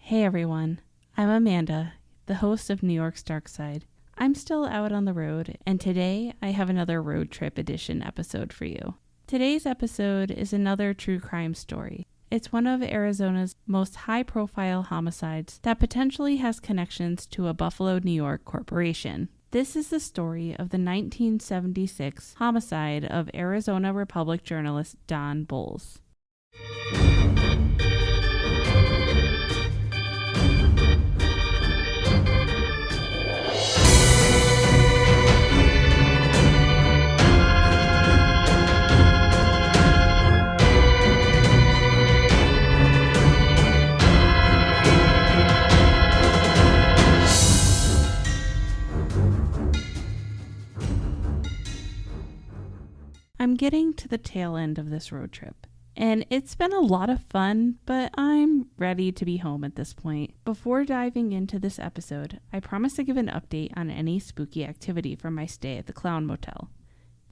Hey everyone, I'm Amanda, the host of New York's Darkside. I'm still out on the road, and today I have another road trip edition episode for you. Today's episode is another true crime story. It's one of Arizona's most high-profile homicides that potentially has connections to a Buffalo, New York corporation. This is the story of the 1976 homicide of Arizona Republic journalist Don Bolles. I'm getting to the tail end of this road trip, and it's been a lot of fun, but I'm ready to be home at this point. Before diving into this episode, I promise to give an update on any spooky activity from my stay at the Clown Motel.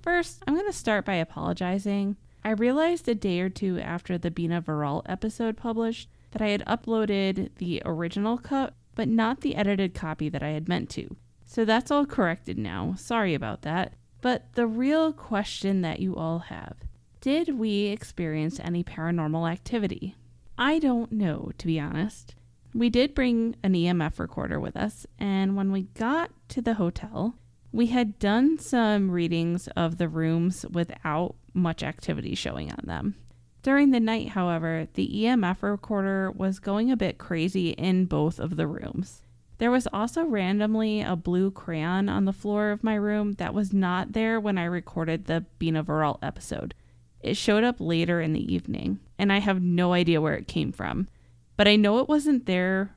First, I'm going to start by apologizing. I realized a day or two after the Bina Viral episode published that I had uploaded the original cut, but not the edited copy that I had meant to. So that's all corrected now. Sorry about that. But the real question that you all have, did we experience any paranormal activity? I don't know, to be honest. We did bring an EMF recorder with us, and when we got to the hotel, we had done some readings of the rooms without much activity showing on them. During the night, however, the EMF recorder was going a bit crazy in both of the rooms. There was also randomly a blue crayon on the floor of my room that was not there when I recorded the Bina Viral episode. It showed up later in the evening, and I have no idea where it came from. But I know it wasn't there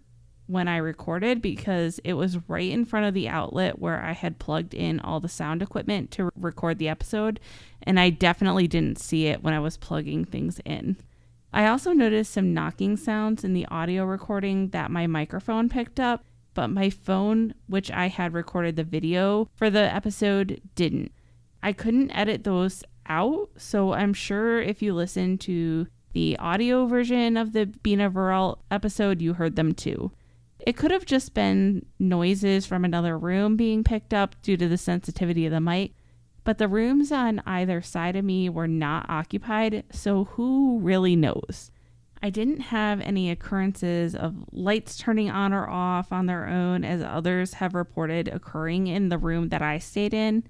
when I recorded because it was right in front of the outlet where I had plugged in all the sound equipment to record the episode, and I definitely didn't see it when I was plugging things in. I also noticed some knocking sounds in the audio recording that my microphone picked up, but my phone, which I had recorded the video for the episode, didn't. I couldn't edit those out, so I'm sure if you listen to the audio version of the Bina Viral episode, you heard them too. It could have just been noises from another room being picked up due to the sensitivity of the mic, but the rooms on either side of me were not occupied, so who really knows? I didn't have any occurrences of lights turning on or off on their own as others have reported occurring in the room that I stayed in.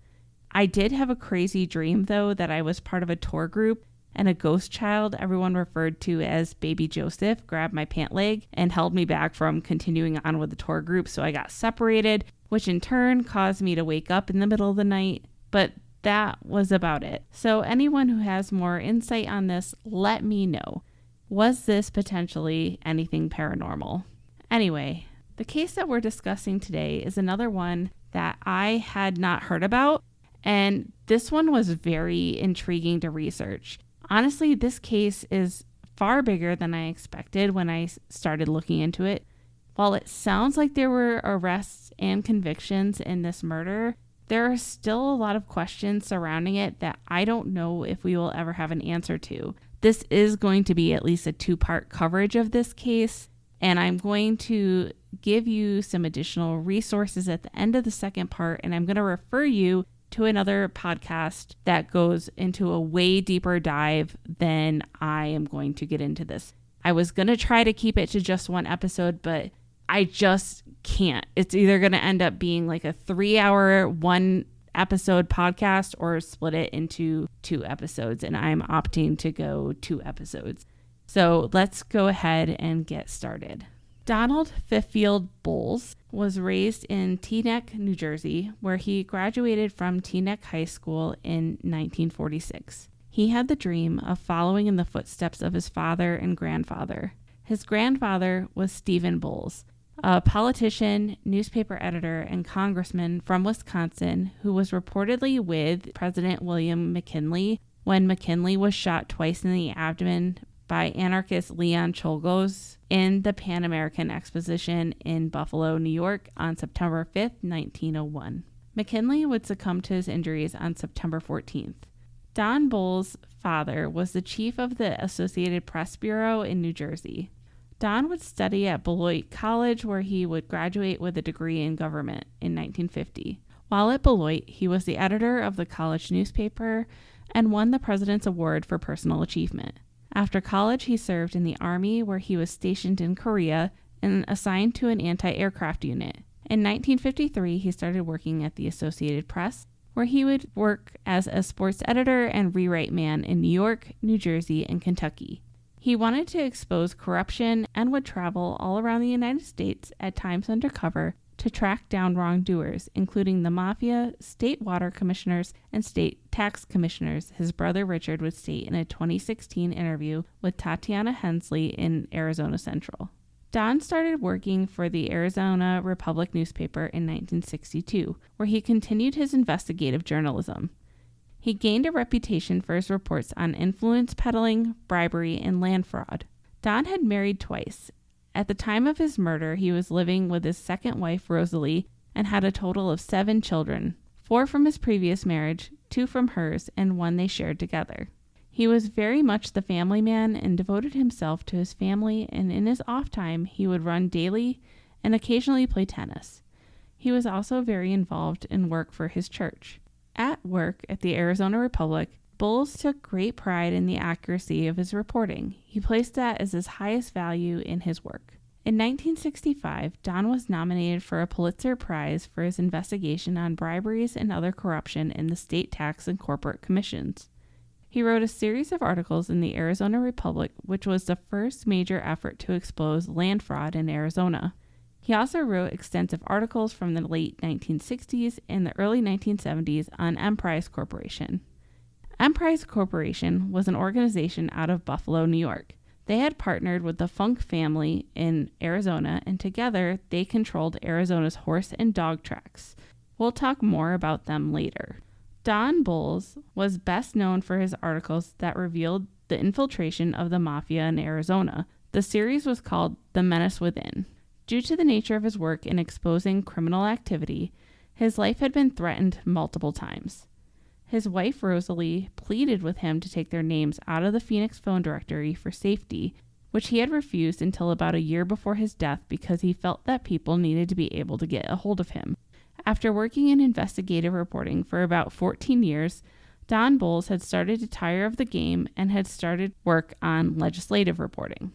I did have a crazy dream, though, that I was part of a tour group and a ghost child everyone referred to as Baby Joseph grabbed my pant leg and held me back from continuing on with the tour group, so I got separated, which in turn caused me to wake up in the middle of the night, but that was about it. So anyone who has more insight on this, let me know. Was this potentially anything paranormal? Anyway, the case that we're discussing today is another one that I had not heard about, and this one was very intriguing to research. Honestly, this case is far bigger than I expected when I started looking into it. While it sounds like there were arrests and convictions in this murder, there are still a lot of questions surrounding it that I don't know if we will ever have an answer to. This is going to be at least a two-part coverage of this case, and I'm going to give you some additional resources at the end of the second part, and I'm going to refer you to another podcast that goes into a way deeper dive than I am going to get into this. I was going to try to keep it to just one episode, but I just can't. It's either going to end up being like a 3-hour, one episode podcast or split it into 2 episodes, and I'm opting to go 2 episodes. So let's go ahead and get started. Donald Fifield Bolles was raised in Teaneck, New Jersey, where he graduated from Teaneck High School in 1946. He had the dream of following in the footsteps of his father and grandfather. His grandfather was Stephen Bolles, a politician, newspaper editor, and congressman from Wisconsin who was reportedly with President William McKinley when McKinley was shot twice in the abdomen by anarchist Leon Czolgosz in the Pan American Exposition in Buffalo, New York on September 5th, 1901. McKinley would succumb to his injuries on September 14th. Don Bolles' father was the chief of the Associated Press Bureau in New Jersey. Don would study at Beloit College, where he would graduate with a degree in government in 1950. While at Beloit, he was the editor of the college newspaper and won the President's Award for Personal Achievement. After college, he served in the Army, where he was stationed in Korea and assigned to an anti-aircraft unit. In 1953, he started working at the Associated Press, where he would work as a sports editor and rewrite man in New York, New Jersey, and Kentucky. He wanted to expose corruption and would travel all around the United States, at times undercover, to track down wrongdoers, including the Mafia, state water commissioners, and state tax commissioners, his brother Richard would state in a 2016 interview with Tatiana Hensley in Arizona Central. Don started working for the Arizona Republic newspaper in 1962, where he continued his investigative journalism. He gained a reputation for his reports on influence peddling, bribery, and land fraud. Don had married twice. At the time of his murder, he was living with his second wife, Rosalie, and had a total of 7 children, 4 from his previous marriage, 2 from hers, and 1 they shared together. He was very much the family man and devoted himself to his family, and in his off time, he would run daily and occasionally play tennis. He was also very involved in work for his church. At work at the Arizona Republic, Bolles took great pride in the accuracy of his reporting. He placed that as his highest value in his work. In 1965, Don was nominated for a Pulitzer Prize for his investigation on briberies and other corruption in the state tax and corporate commissions. He wrote a series of articles in the Arizona Republic, which was the first major effort to expose land fraud in Arizona. He also wrote extensive articles from the late 1960s and the early 1970s on Emprise Corporation. Emprise Corporation was an organization out of Buffalo, New York. They had partnered with the Funk family in Arizona, and together they controlled Arizona's horse and dog tracks. We'll talk more about them later. Don Bolles was best known for his articles that revealed the infiltration of the Mafia in Arizona. The series was called The Menace Within. Due to the nature of his work in exposing criminal activity, his life had been threatened multiple times. His wife, Rosalie, pleaded with him to take their names out of the Phoenix phone directory for safety, which he had refused until about a year before his death because he felt that people needed to be able to get a hold of him. After working in investigative reporting for about 14 years, Don Bolles had started to tire of the game and had started work on legislative reporting.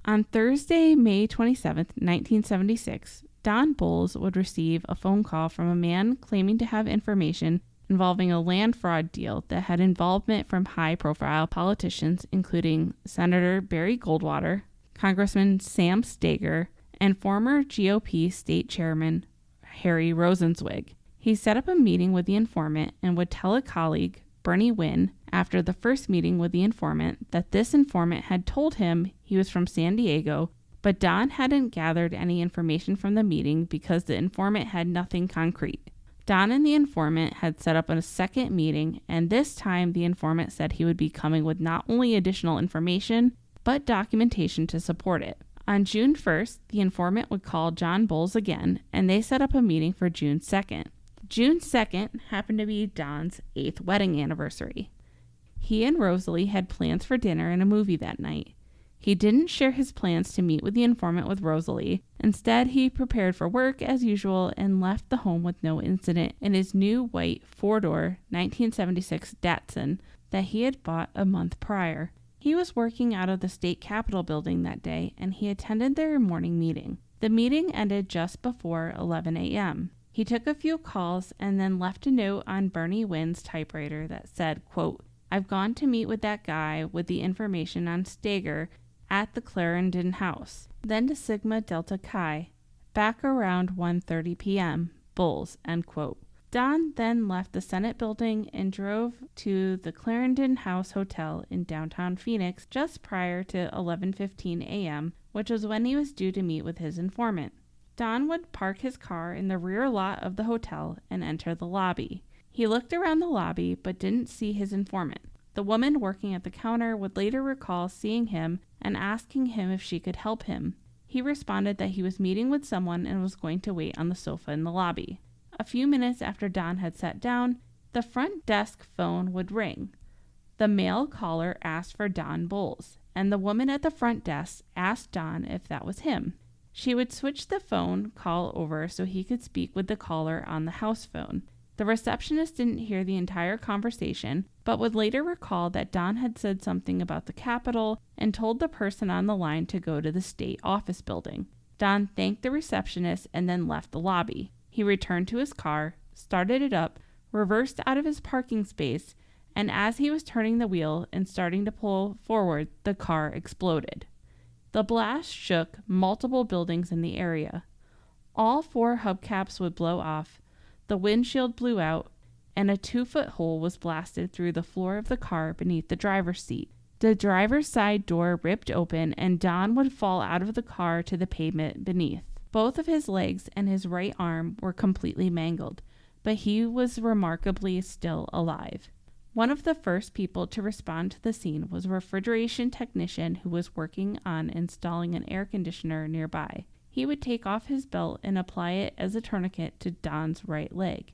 On Thursday, May 27, 1976, Don Bolles would receive a phone call from a man claiming to have information involving a land fraud deal that had involvement from high-profile politicians, including Senator Barry Goldwater, Congressman Sam Steger, and former GOP state chairman Harry Rosenzweig. He set up a meeting with the informant and would tell a colleague, Bernie Wynn, after the first meeting with the informant, that this informant had told him he was from San Diego, but Don hadn't gathered any information from the meeting because the informant had nothing concrete. Don and the informant had set up a second meeting, and this time the informant said he would be coming with not only additional information, but documentation to support it. On June 1st, the informant would call John Bolles again, and they set up a meeting for June 2nd. June 2nd happened to be Don's 8th wedding anniversary. He and Rosalie had plans for dinner and a movie that night. He didn't share his plans to meet with the informant with Rosalie. Instead, he prepared for work as usual and left the home with no incident in his new white 4-door 1976 Datsun that he had bought a month prior. He was working out of the state capitol building that day, and he attended their morning meeting. The meeting ended just before 11 a.m. He took a few calls and then left a note on Bernie Wynn's typewriter that said, quote, "I've gone to meet with that guy with the information on Steger at the Clarendon House. Then to Sigma Delta Chi, back around 1:30 p.m. Bolles," end quote. Don then left the Senate building and drove to the Clarendon House Hotel in downtown Phoenix just prior to 11:15 a.m., which was when he was due to meet with his informant. Don would park his car in the rear lot of the hotel and enter the lobby. He looked around the lobby but didn't see his informant. The woman working at the counter would later recall seeing him and asking him if she could help him. He responded that he was meeting with someone and was going to wait on the sofa in the lobby. A few minutes after Don had sat down, the front desk phone would ring. The male caller asked for Don Bolles, and the woman at the front desk asked Don if that was him. She would switch the phone call over so he could speak with the caller on the house phone. The receptionist didn't hear the entire conversation, but would later recall that Don had said something about the Capitol and told the person on the line to go to the state office building. Don thanked the receptionist and then left the lobby. He returned to his car, started it up, reversed out of his parking space, and as he was turning the wheel and starting to pull forward, the car exploded. The blast shook multiple buildings in the area. All 4 hubcaps would blow off, the windshield blew out, and a 2-foot hole was blasted through the floor of the car beneath the driver's seat. The driver's side door ripped open, and Don would fall out of the car to the pavement beneath. Both of his legs and his right arm were completely mangled, but he was remarkably still alive. One of the first people to respond to the scene was a refrigeration technician who was working on installing an air conditioner nearby. He would take off his belt and apply it as a tourniquet to Don's right leg.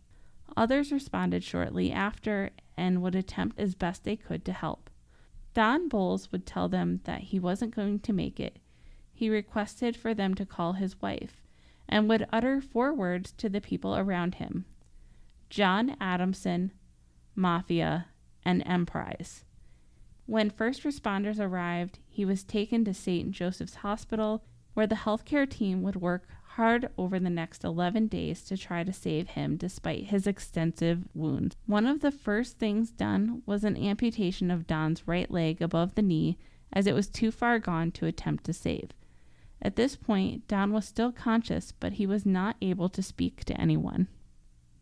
Others responded shortly after and would attempt as best they could to help. Don Bolles would tell them that he wasn't going to make it. He requested for them to call his wife and would utter 4 words to the people around him: John Adamson, Mafia, and Emprise. When first responders arrived, he was taken to St. Joseph's Hospital, where the healthcare team would work hard over the next 11 days to try to save him despite his extensive wounds. One of the first things done was an amputation of Don's right leg above the knee, as it was too far gone to attempt to save. At this point, Don was still conscious, but he was not able to speak to anyone.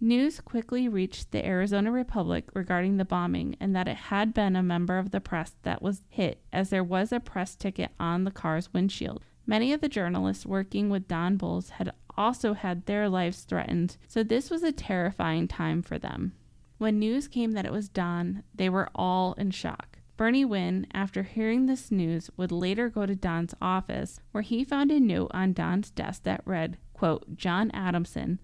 News quickly reached the Arizona Republic regarding the bombing and that it had been a member of the press that was hit, as there was a press ticket on the car's windshield. Many of the journalists working with Don Bolles had also had their lives threatened, so this was a terrifying time for them. When news came that it was Don, they were all in shock. Bernie Wynn, after hearing this news, would later go to Don's office, where he found a note on Don's desk that read, quote, John Adamson,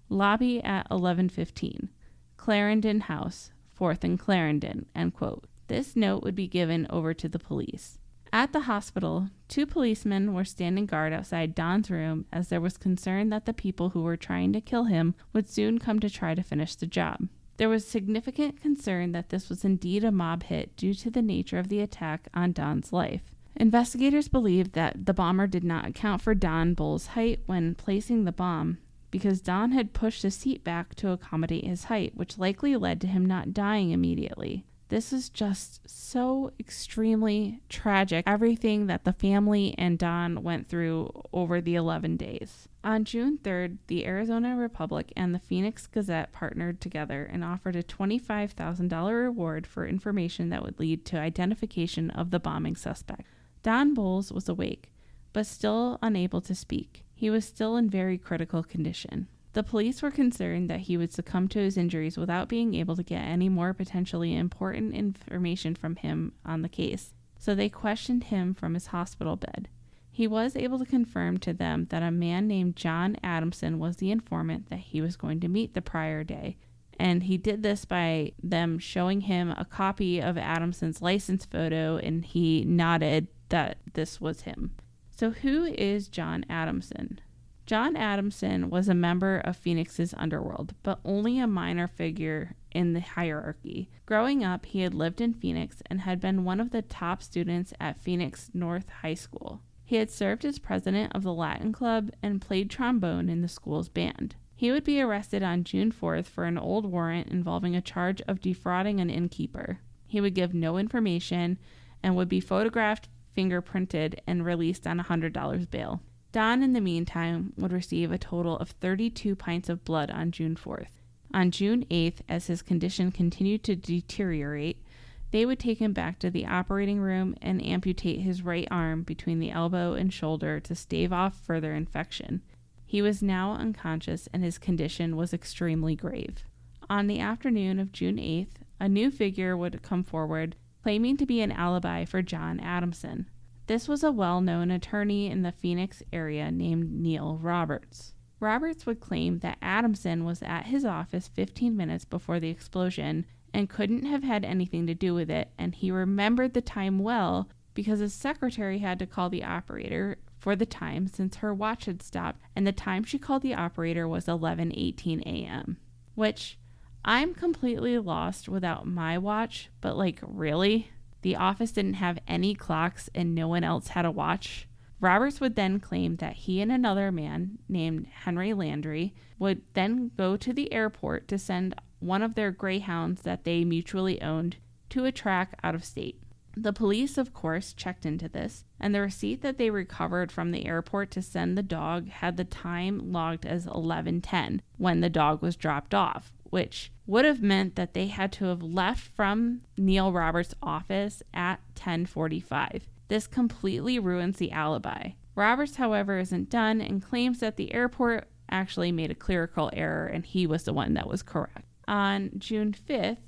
lobby at 11:15, Clarendon House, 4th and Clarendon, end quote. This note would be given over to the police. At the hospital, 2 policemen were standing guard outside Don's room, as there was concern that the people who were trying to kill him would soon come to try to finish the job. There was significant concern that this was indeed a mob hit due to the nature of the attack on Don's life. Investigators believed that the bomber did not account for Don Bolles' height when placing the bomb, because Don had pushed his seat back to accommodate his height, which likely led to him not dying immediately. This is just so extremely tragic, everything that the family and Don went through over the 11 days. On June 3rd, the Arizona Republic and the Phoenix Gazette partnered together and offered a $25,000 reward for information that would lead to identification of the bombing suspect. Don Bolles was awake, but still unable to speak. He was still in very critical condition. The police were concerned that he would succumb to his injuries without being able to get any more potentially important information from him on the case, so they questioned him from his hospital bed. He was able to confirm to them that a man named John Adamson was the informant that he was going to meet the prior day, and he did this by them showing him a copy of Adamson's license photo, and he nodded that this was him. So who is John Adamson? John Adamson was a member of Phoenix's underworld, but only a minor figure in the hierarchy. Growing up, he had lived in Phoenix and had been one of the top students at Phoenix North High School. He had served as president of the Latin Club and played trombone in the school's band. He would be arrested on June 4th for an old warrant involving a charge of defrauding an innkeeper. He would give no information and would be photographed, fingerprinted, and released on $100 bail. Don, in the meantime, would receive a total of 32 pints of blood on June 4th. On June 8th, as his condition continued to deteriorate, they would take him back to the operating room and amputate his right arm between the elbow and shoulder to stave off further infection. He was now unconscious and his condition was extremely grave. On the afternoon of June 8th, a new figure would come forward, claiming to be an alibi for John Adamson. This was a well-known attorney in the Phoenix area named Neil Roberts. Roberts would claim that Adamson was at his office 15 minutes before the explosion and couldn't have had anything to do with it, and he remembered the time well because his secretary had to call the operator for the time since her watch had stopped, and the time she called the operator was 11:18 a.m., which I'm completely lost without my watch, but like, really? The office didn't have any clocks and no one else had a watch? Roberts would then claim that he and another man named Henry Landry would then go to the airport to send one of their greyhounds that they mutually owned to a track out of state. The police, of course, checked into this, and the receipt that they recovered from the airport to send the dog had the time logged as 11:10 when the dog was dropped off, which would have meant that they had to have left from Neil Roberts' office at 10:45. This completely ruins the alibi. Roberts, however, isn't done and claims that the airport actually made a clerical error and he was the one that was correct. On June 5th,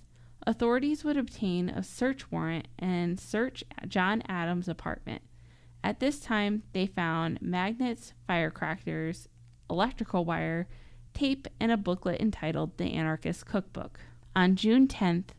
authorities would obtain a search warrant and search John Adams' apartment. At this time, they found magnets, firecrackers, electrical wire, tape, and a booklet entitled The Anarchist Cookbook. On June 10th,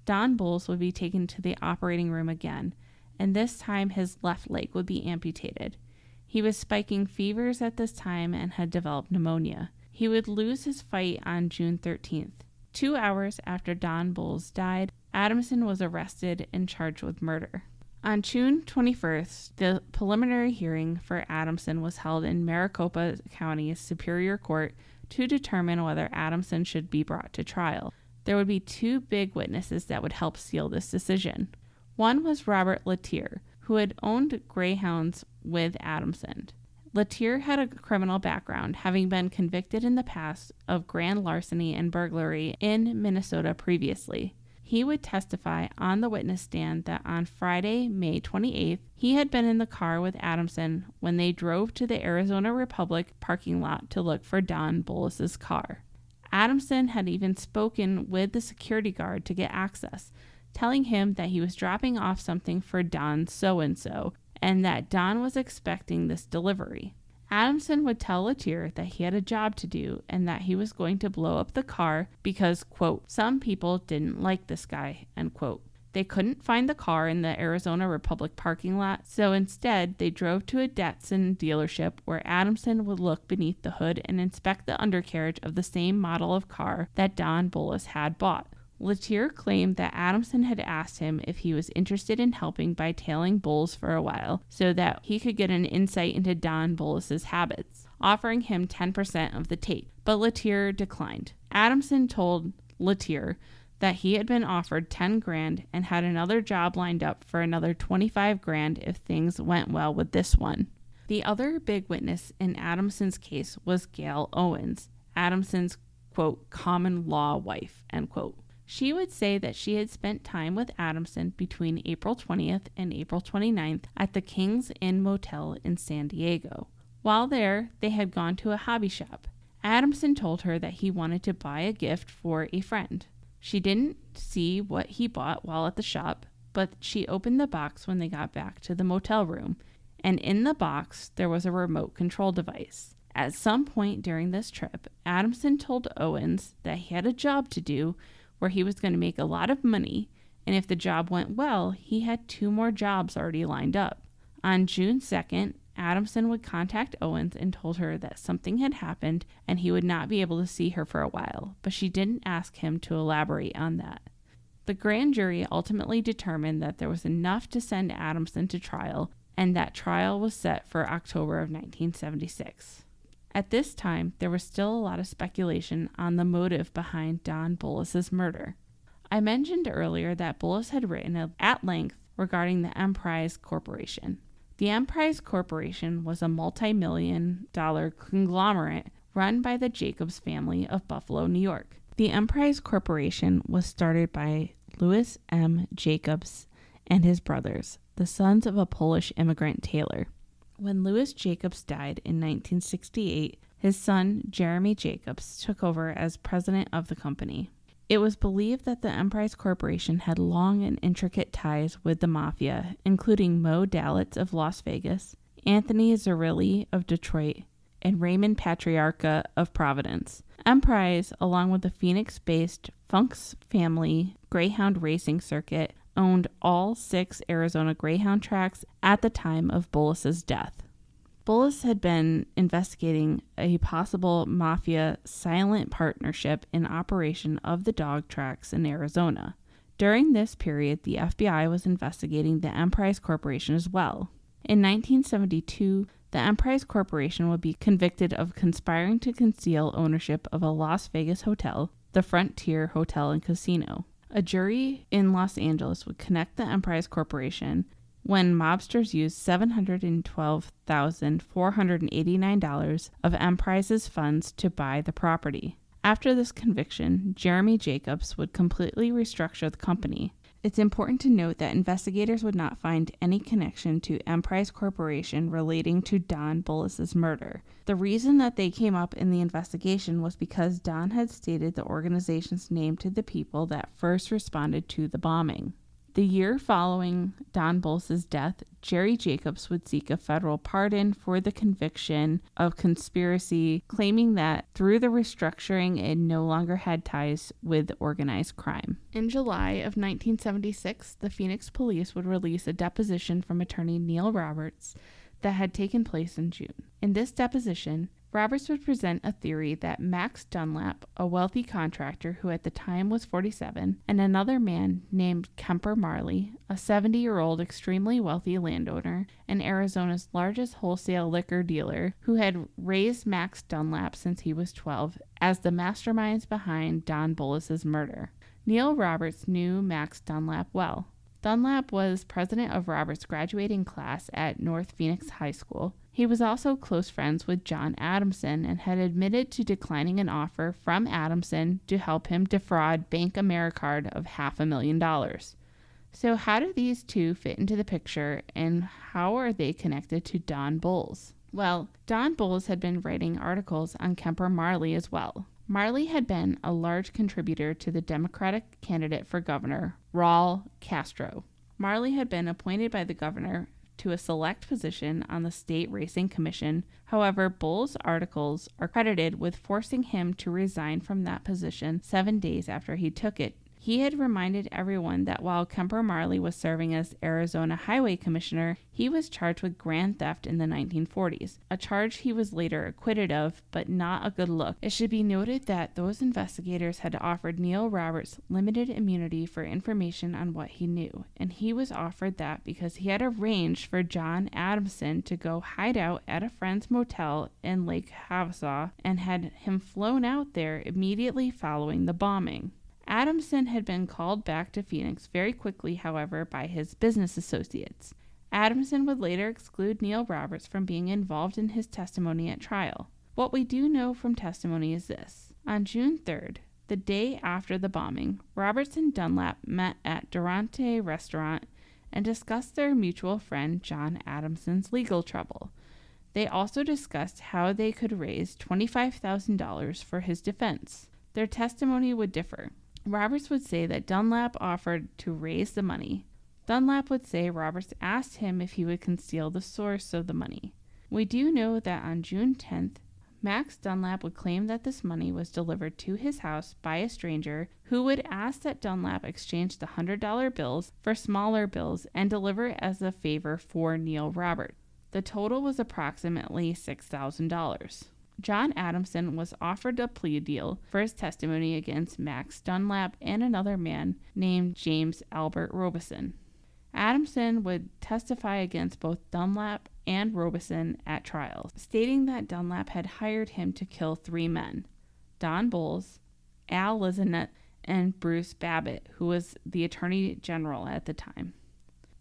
Don Bolles would be taken to the operating room again, and this time his left leg would be amputated. He was spiking fevers at this time and had developed pneumonia. He would lose his fight on June 13th. 2 hours after Don Bolles died, Adamson was arrested and charged with murder. On June 21st, the preliminary hearing for Adamson was held in Maricopa County's Superior Court to determine whether Adamson should be brought to trial. There would be 2 big witnesses that would help seal this decision. One was Robert Latier, who had owned greyhounds with Adamson. Latier had a criminal background, having been convicted in the past of grand larceny and burglary in Minnesota previously. He would testify on the witness stand that on Friday, May 28th, he had been in the car with Adamson when they drove to the Arizona Republic parking lot to look for Don Bolles' car. Adamson had even spoken with the security guard to get access, telling him that he was dropping off something for Don so-and-so, and that Don was expecting this delivery. Adamson would tell Latier that he had a job to do and that he was going to blow up the car because, quote, some people didn't like this guy, end quote. They couldn't find the car in the Arizona Republic parking lot, so instead they drove to a Datsun dealership where Adamson would look beneath the hood and inspect the undercarriage of the same model of car that Don Bolles had bought. Latier claimed that Adamson had asked him if he was interested in helping by tailing Bolles for a while so that he could get an insight into Don Bolles' habits, offering him 10% of the tape, but Latier declined. Adamson told Latier that he had been offered $10,000 and had another job lined up for another $25,000 if things went well with this one. The other big witness in Adamson's case was Gail Owens, Adamson's, quote, common law wife, end quote. She would say that she had spent time with Adamson between April 20th and April 29th at the King's Inn Motel in San Diego. While there, they had gone to a hobby shop. Adamson told her that he wanted to buy a gift for a friend. She didn't see what he bought while at the shop, but she opened the box when they got back to the motel room, and in the box there was a remote control device. At some point during this trip, Adamson told Owens that he had a job to do where he was going to make a lot of money, and if the job went well, he had 2 more jobs already lined up. On June 2nd, Adamson would contact Owens and told her that something had happened and he would not be able to see her for a while, but she didn't ask him to elaborate on that. The grand jury ultimately determined that there was enough to send Adamson to trial, and that trial was set for October of 1976. At this time, there was still a lot of speculation on the motive behind Don Bolles' murder. I mentioned earlier that Bolles had written at length regarding the Emprise Corporation. The Emprise Corporation was a multi-million-dollar conglomerate run by the Jacobs family of Buffalo, New York. The Emprise Corporation was started by Louis M. Jacobs and his brothers, the sons of a Polish immigrant tailor. When Louis Jacobs died in 1968, his son, Jeremy Jacobs, took over as president of the company. It was believed that the Emprise Corporation had long and intricate ties with the Mafia, including Mo Dalitz of Las Vegas, Anthony Zerilli of Detroit, and Raymond Patriarca of Providence. Emprise, along with the Phoenix-based Funk's Family Greyhound Racing Circuit, owned all 6 Arizona Greyhound tracks at the time of Bolles' death. Bolles had been investigating a possible Mafia silent partnership in operation of the dog tracks in Arizona. During this period, the FBI was investigating the Emprise Corporation as well. In 1972, the Emprise Corporation would be convicted of conspiring to conceal ownership of a Las Vegas hotel, the Frontier Hotel and Casino. A jury in Los Angeles would connect the Emprise Corporation when mobsters used $712,489 of Emprise's funds to buy the property. After this conviction, Jeremy Jacobs would completely restructure the company. It's important to note that investigators would not find any connection to Emprise Corporation relating to Don Bolles' murder. The reason that they came up in the investigation was because Don had stated the organization's name to the people that first responded to the bombing. The year following Don Bolles' death, Jerry Jacobs would seek a federal pardon for the conviction of conspiracy, claiming that through the restructuring, it no longer had ties with organized crime. In July of 1976, the Phoenix police would release a deposition from attorney Neil Roberts that had taken place in June. In this deposition, Roberts would present a theory that Max Dunlap, a wealthy contractor who at the time was 47, and another man named Kemper Marley, a 70-year-old extremely wealthy landowner and Arizona's largest wholesale liquor dealer who had raised Max Dunlap since he was 12, as the masterminds behind Don Bolles' murder. Neil Roberts knew Max Dunlap well. Dunlap was president of Roberts' graduating class at North Phoenix High School. He was also close friends with John Adamson and had admitted to declining an offer from Adamson to help him defraud Bank Americard of $500,000. So how do these two fit into the picture, and how are they connected to Don Bolles? Well, Don Bolles had been writing articles on Kemper Marley as well. Marley had been a large contributor to the Democratic candidate for governor, Raul Castro. Marley had been appointed by the governor to a select position on the state racing commission. However, Bolles' articles are credited with forcing him to resign from that position 7 days after he took it. He had reminded everyone that while Kemper Marley was serving as Arizona Highway Commissioner, he was charged with grand theft in the 1940s, a charge he was later acquitted of, but not a good look. It should be noted that those investigators had offered Neil Roberts limited immunity for information on what he knew, and he was offered that because he had arranged for John Adamson to go hide out at a friend's motel in Lake Havasu and had him flown out there immediately following the bombing. Adamson had been called back to Phoenix very quickly, however, by his business associates. Adamson would later exclude Neil Roberts from being involved in his testimony at trial. What we do know from testimony is this. On June 3rd, the day after the bombing, Roberts and Dunlap met at Durante Restaurant and discussed their mutual friend John Adamson's legal trouble. They also discussed how they could raise $25,000 for his defense. Their testimony would differ. Roberts would say that Dunlap offered to raise the money. Dunlap would say Roberts asked him if he would conceal the source of the money. We do know that on June 10th, Max Dunlap would claim that this money was delivered to his house by a stranger who would ask that Dunlap exchange the $100 bills for smaller bills and deliver it as a favor for Neil Roberts. The total was approximately $6,000. John Adamson was offered a plea deal for his testimony against Max Dunlap and another man named James Albert Robeson. Adamson would testify against both Dunlap and Robeson at trials, stating that Dunlap had hired him to kill 3 men, Don Bolles, Al Lizanet, and Bruce Babbitt, who was the Attorney General at the time.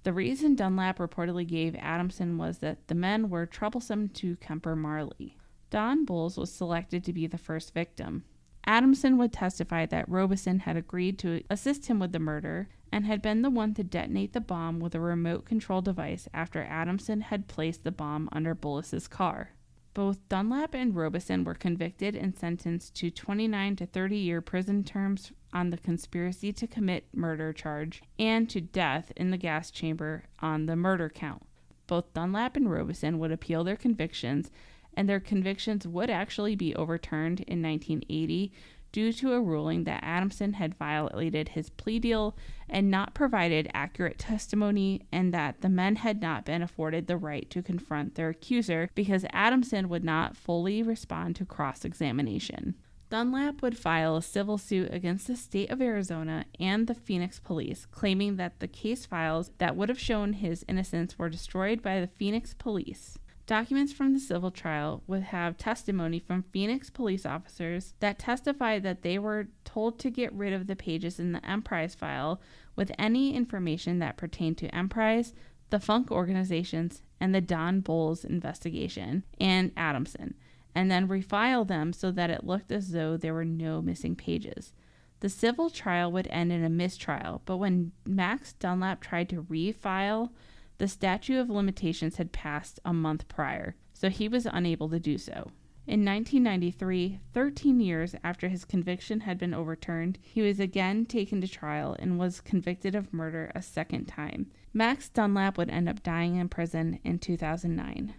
The reason Dunlap reportedly gave Adamson was that the men were troublesome to Kemper Marley. Don Bolles was selected to be the first victim. Adamson would testify that Robeson had agreed to assist him with the murder and had been the one to detonate the bomb with a remote control device after Adamson had placed the bomb under Bolles' car. Both Dunlap and Robeson were convicted and sentenced to 29 to 30-year prison terms on the conspiracy to commit murder charge and to death in the gas chamber on the murder count. Both Dunlap and Robeson would appeal their convictions, and their convictions would actually be overturned in 1980 due to a ruling that Adamson had violated his plea deal and not provided accurate testimony, and that the men had not been afforded the right to confront their accuser because Adamson would not fully respond to cross-examination. Dunlap would file a civil suit against the state of Arizona and the Phoenix police, claiming that the case files that would have shown his innocence were destroyed by the Phoenix police. Documents from the civil trial would have testimony from Phoenix police officers that testified that they were told to get rid of the pages in the Emprise file with any information that pertained to Emprise, the Funk organizations, and the Don Bolles investigation, and Adamson, and then refile them so that it looked as though there were no missing pages. The civil trial would end in a mistrial, but when Max Dunlap tried to refile, the statute of limitations had passed a month prior, so he was unable to do so. In 1993, 13 years after his conviction had been overturned, he was again taken to trial and was convicted of murder a second time. Max Dunlap would end up dying in prison in 2009.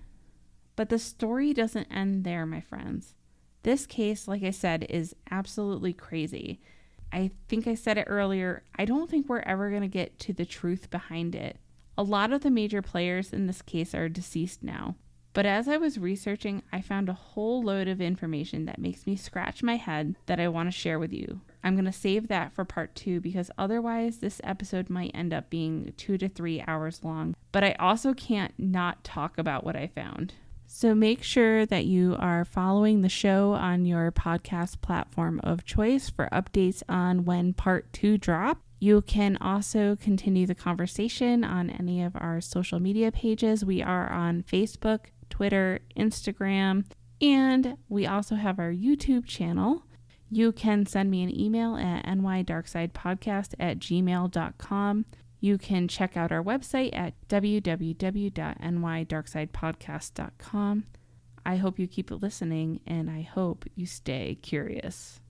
But the story doesn't end there, my friends. This case, like I said, is absolutely crazy. I think I said it earlier, I don't think we're ever going to get to the truth behind it. A lot of the major players in this case are deceased now, but as I was researching, I found a whole load of information that makes me scratch my head that I want to share with you. I'm going to save that for part 2 because otherwise this episode might end up being 2 to 3 hours long, but I also can't not talk about what I found. So make sure that you are following the show on your podcast platform of choice for updates on when part 2 drops. You can also continue the conversation on any of our social media pages. We are on Facebook, Twitter, Instagram, and we also have our YouTube channel. You can send me an email at nydarksidepodcast@gmail.com. You can check out our website at www.nydarksidepodcast.com. I hope you keep listening, and I hope you stay curious.